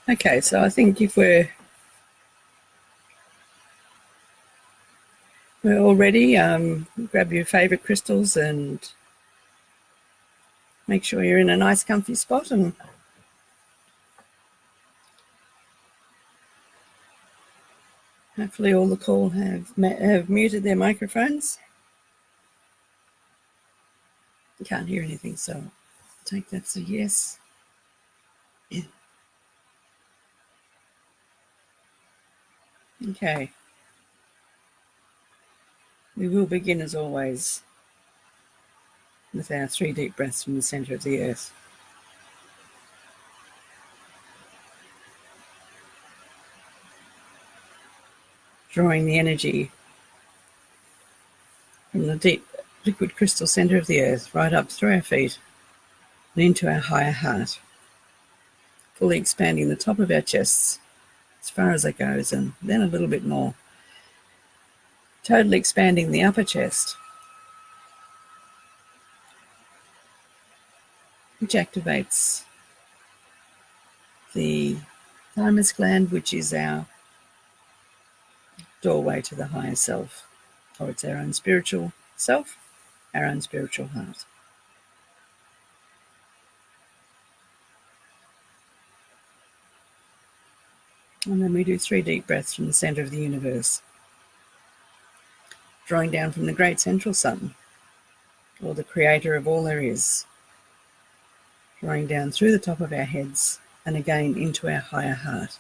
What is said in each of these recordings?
Okay, so I think if we're all ready, grab your favourite crystals and make sure you're in a nice comfy spot, and hopefully all the call have muted their microphones. You can't hear anything, so I'll take that as a yes. Okay. We will begin, as always, with our 3 deep breaths from the centre of the earth. Drawing the energy from the deep liquid crystal centre of the earth right up through our feet and into our higher heart, fully expanding the top of our chests as far as it goes, and then a little bit more. Totally expanding the upper chest, which activates the thymus gland, which is our doorway to the higher self, or it's our own spiritual self, our own spiritual heart. And then we do 3 deep breaths from the centre of the universe, drawing down from the great central sun, or the creator of all there is, drawing down through the top of our heads and again into our higher heart.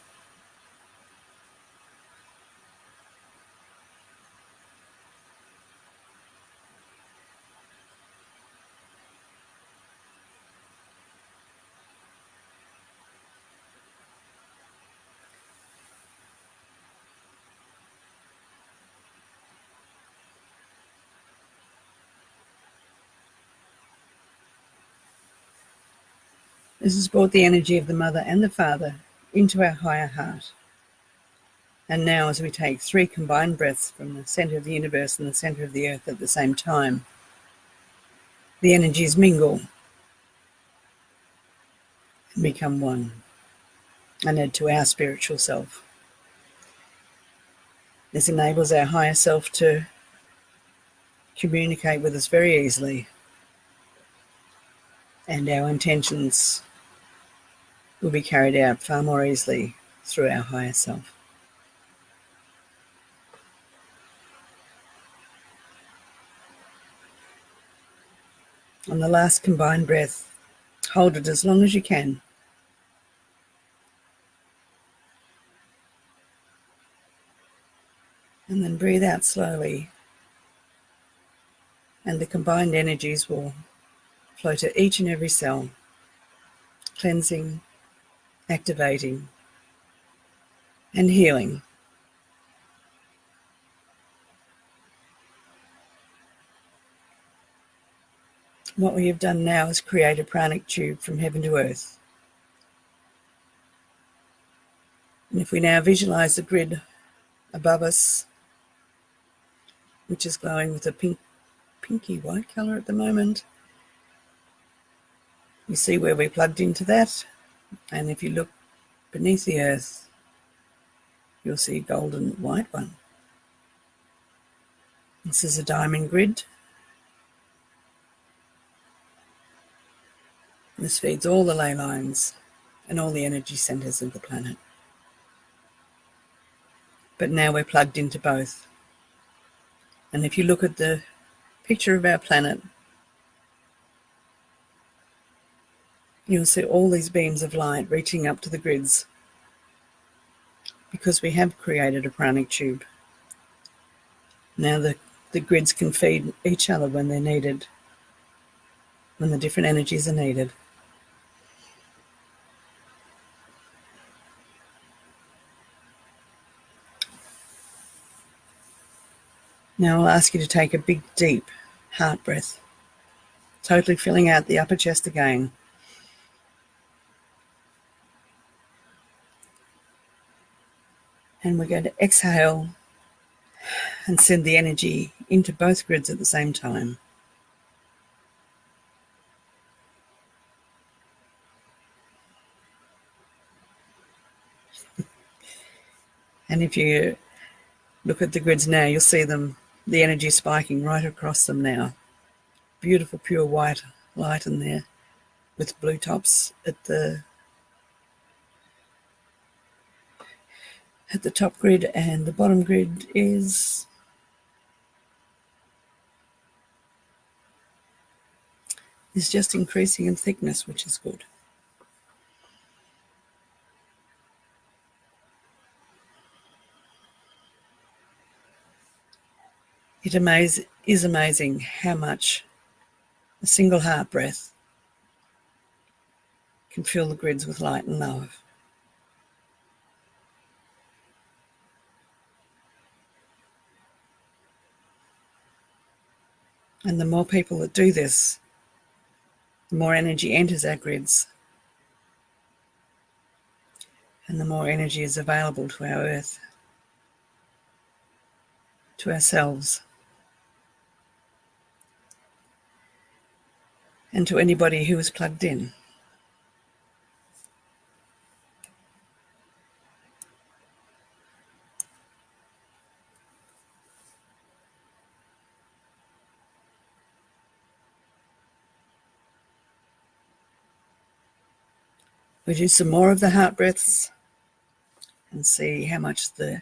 This has brought the energy of the mother and the father into our higher heart. And now, as we take 3 combined breaths from the centre of the universe and the centre of the earth at the same time, the energies mingle and become one and add to our spiritual self. This enables our higher self to communicate with us very easily, and our intentions will be carried out far more easily through our higher self. On the last combined breath, hold it as long as you can. And then breathe out slowly, and the combined energies will flow to each and every cell, cleansing, activating, and healing. What we have done now is create a pranic tube from heaven to earth. And if we now visualize the grid above us, which is glowing with a pinky white color at the moment, you see where we plugged into that. And if you look beneath the earth, you'll see a golden white one. This is a diamond grid. This feeds all the ley lines and all the energy centers of the planet. But now we're plugged into both. And if you look at the picture of our planet, you'll see all these beams of light reaching up to the grids, because we have created a pranic tube. Now the grids can feed each other when they're needed, when the different energies are needed. Now I'll ask you to take a big, deep heart breath, totally filling out the upper chest again. And we're going to exhale and send the energy into both grids at the same time. And if you look at the grids now, you'll see them, the energy spiking right across them now. Beautiful pure white light in there with blue tops at the top grid, and the bottom grid is just increasing in thickness, which is good. It is amazing how much a single heart breath can fill the grids with light and love. And the more people that do this, the more energy enters our grids, and the more energy is available to our earth, to ourselves, and to anybody who is plugged in. We do some more of the heart breaths and see how much the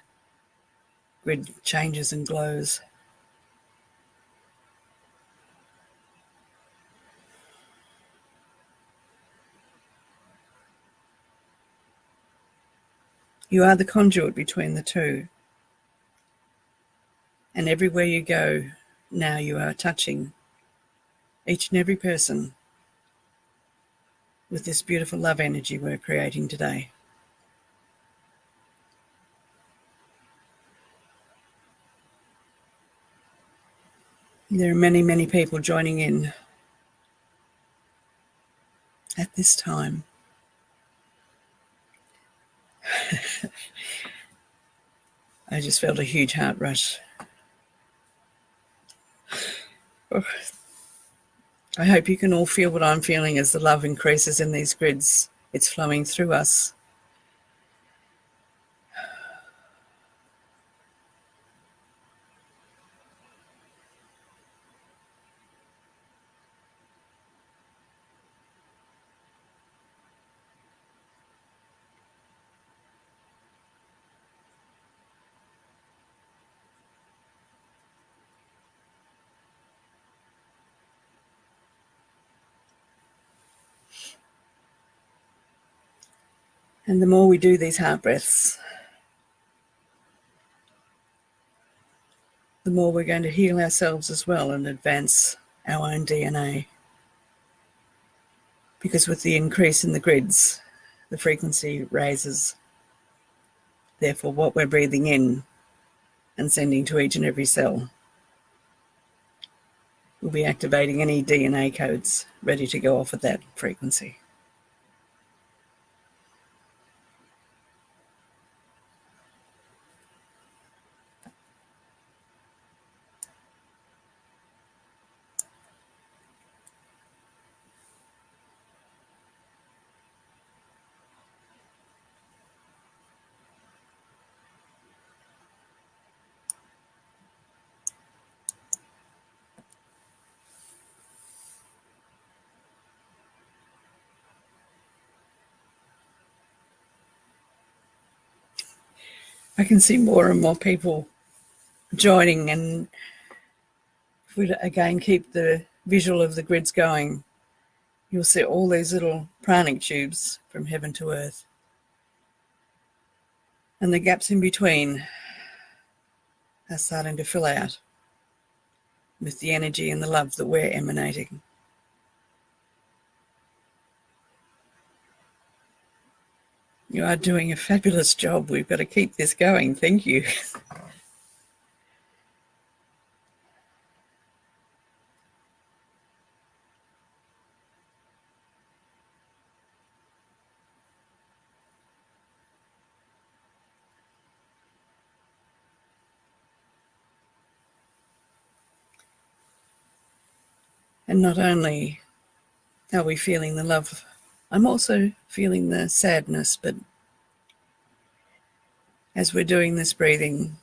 grid changes and glows. You are the conduit between the two. And everywhere you go now, you are touching each and every person with this beautiful love energy we're creating today. There are many, many people joining in at this time. I just felt a huge heart rush. I hope you can all feel what I'm feeling as the love increases in these grids. It's flowing through us. And the more we do these heart breaths, the more we're going to heal ourselves as well and advance our own DNA. Because with the increase in the grids, the frequency raises. Therefore, what we're breathing in and sending to each and every cell will be activating any DNA codes ready to go off at that frequency. I can see more and more people joining, and if we again keep the visual of the grids going, you'll see all these little pranic tubes from heaven to earth. And the gaps in between are starting to fill out with the energy and the love that we're emanating. You are doing a fabulous job. We've got to keep this going. Thank you. And not only are we feeling the love, I'm also feeling the sadness, but As we're doing this breathing,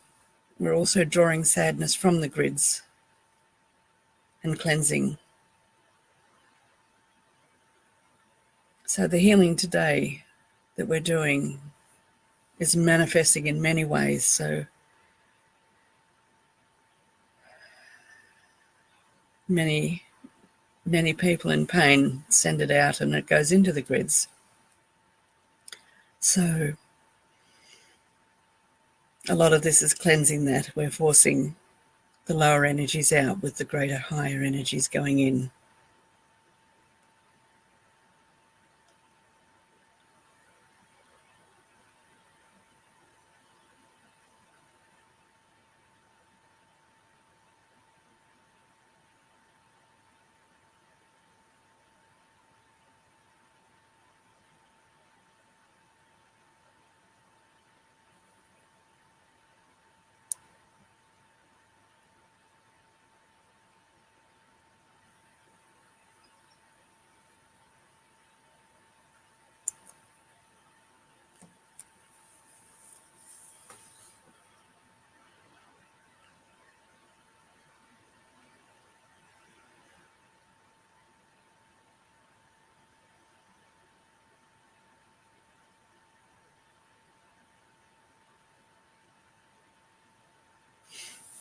we're also drawing sadness from the grids and cleansing. So the healing today that we're doing is manifesting in many ways. So many people in pain send it out and it goes into the grids. So a lot of this is cleansing that. We're forcing the lower energies out with the greater, higher energies going in.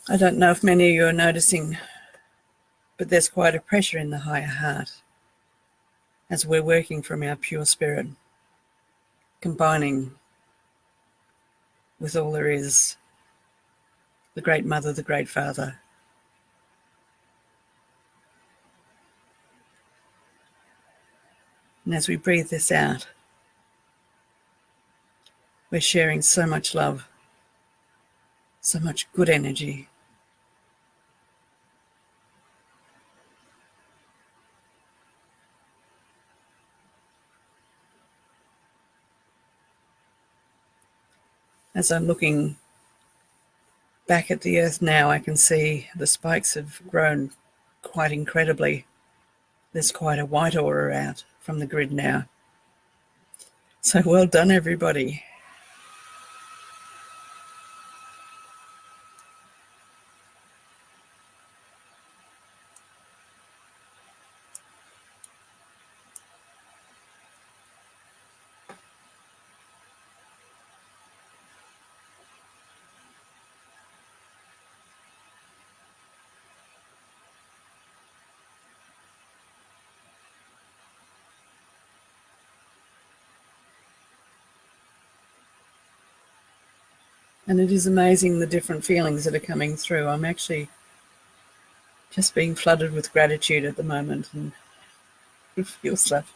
I don't know if many of you are noticing, but there's quite a pressure in the higher heart as we're working from our pure spirit, combining with all there is, the Great Mother, the Great Father. And as we breathe this out, we're sharing so much love, so much good energy. As I'm looking back at the earth now, I can see the spikes have grown quite incredibly. There's quite a white aura out from the grid now. So well done, everybody. And it is amazing the different feelings that are coming through. I'm actually just being flooded with gratitude at the moment, and it feels lovely.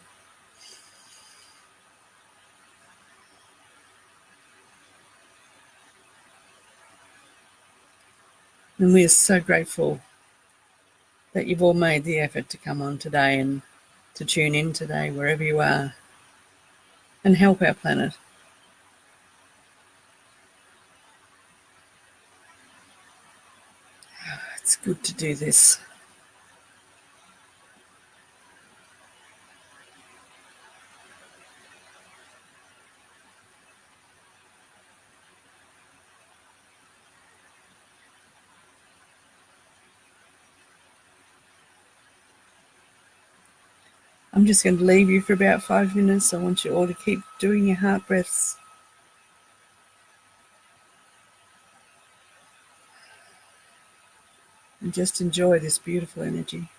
And we are so grateful that you've all made the effort to come on today and to tune in today, wherever you are, and help our planet. It's good to do this. I'm just going to leave you for about 5 minutes. I want you all to keep doing your heart breaths. And just enjoy this beautiful energy.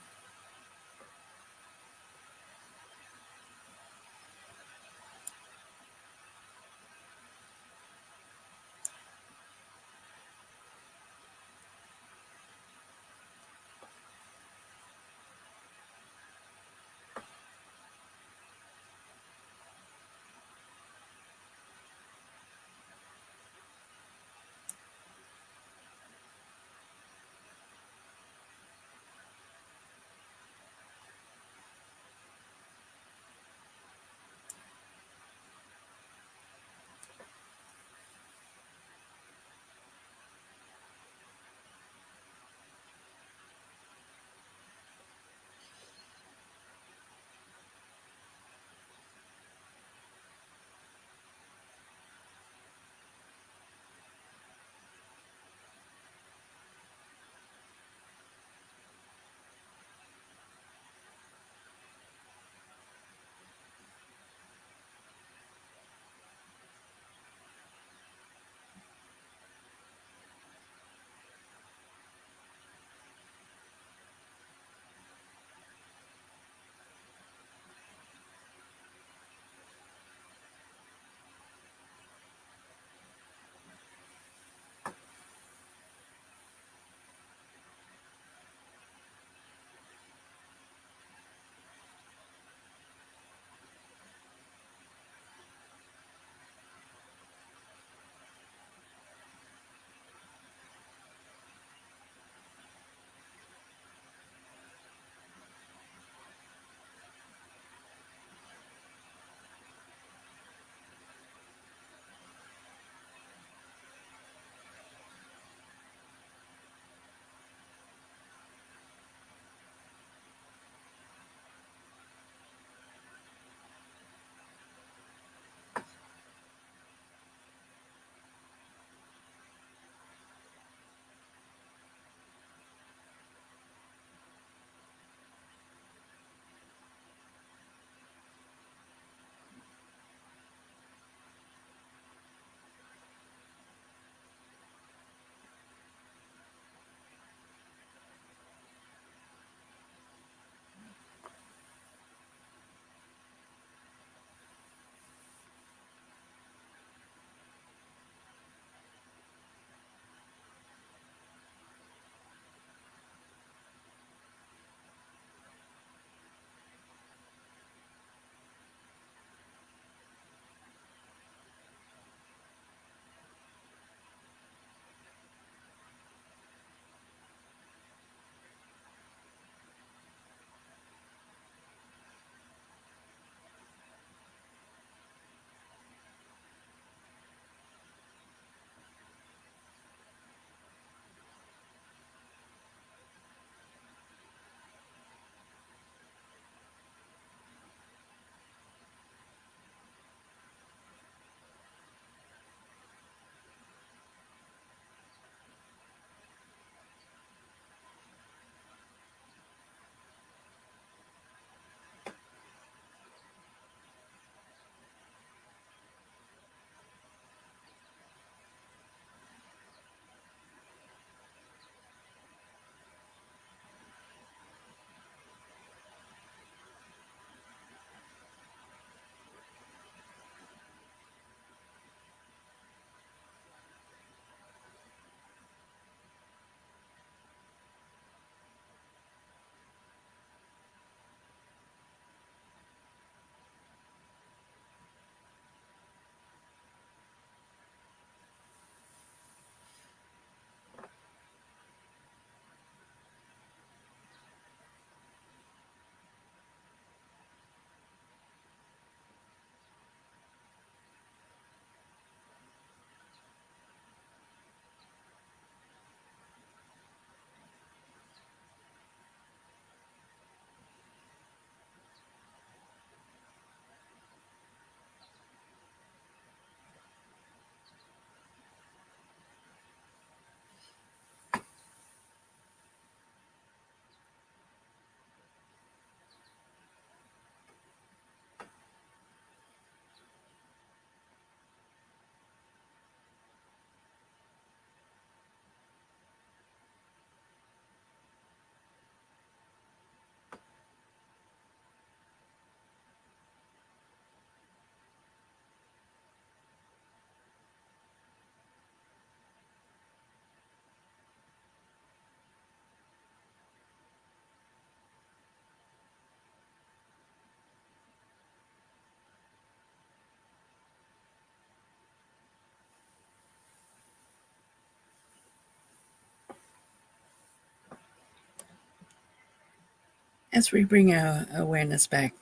As we bring our awareness back,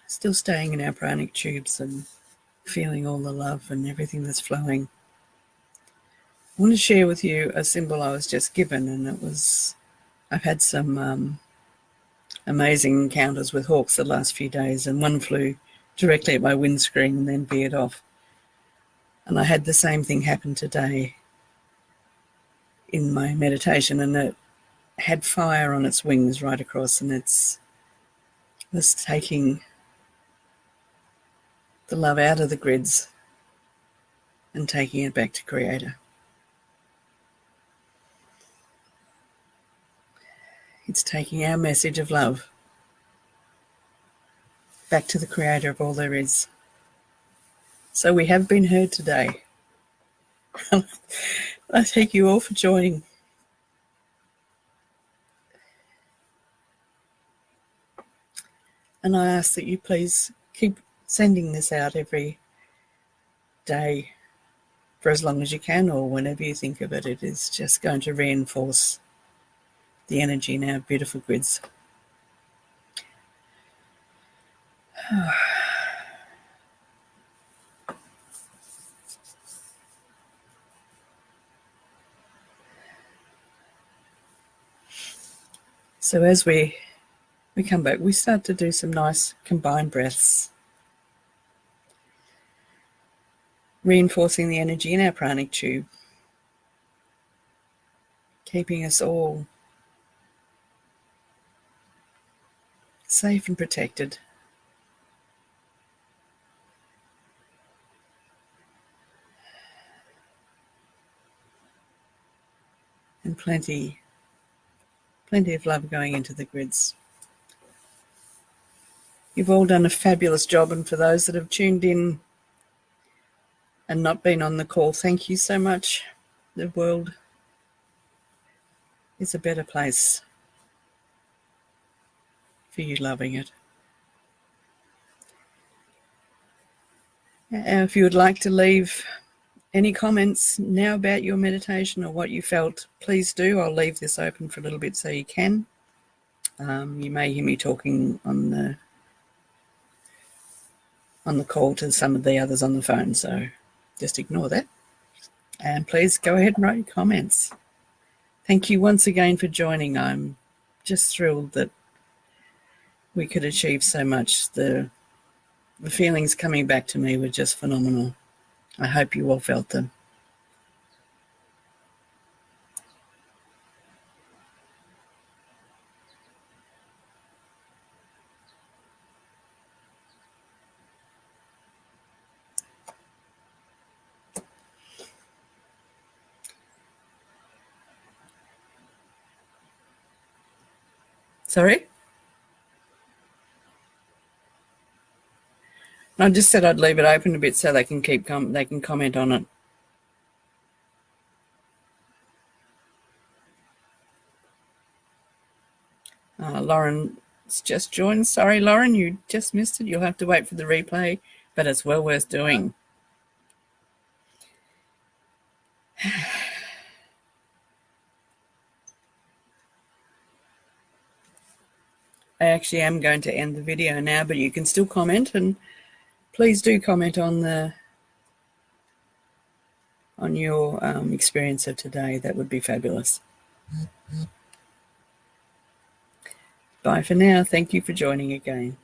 still staying in our pranic tubes and feeling all the love and everything that's flowing, I want to share with you a symbol I was just given, and I've had some amazing encounters with hawks the last few days, and one flew directly at my windscreen and then veered off. And I had the same thing happen today in my meditation, and it had fire on its wings right across, and it was taking the love out of the grids and taking it back to Creator. It's taking our message of love back to the Creator of all there is. So we have been heard today. I thank you all for joining. And I ask that you please keep sending this out every day for as long as you can, or whenever you think of it. It is just going to reinforce the energy in our beautiful grids. So as we come back, we start to do some nice combined breaths, reinforcing the energy in our pranic tube, keeping us all safe and protected. And plenty of love going into the grids. You've all done a fabulous job, and for those that have tuned in and not been on the call, thank you so much. The world is a better place for you loving it. If you would like to leave any comments now about your meditation or what you felt, please do. I'll leave this open for a little bit so you can. You may hear me talking on the call to some of the others on the phone, so just ignore that. And please go ahead and write your comments. Thank you once again for joining. I'm just thrilled that we could achieve so much. The feelings coming back to me were just phenomenal. I hope you all felt them. Sorry? I just said I'd leave it open a bit so they can they can comment on it. Lauren's just joined. Sorry, Lauren, you just missed it. You'll have to wait for the replay, but it's well worth doing. I actually am going to end the video now, but you can still comment, and please do comment on your experience of today. That would be fabulous. Bye for now. Thank you for joining again.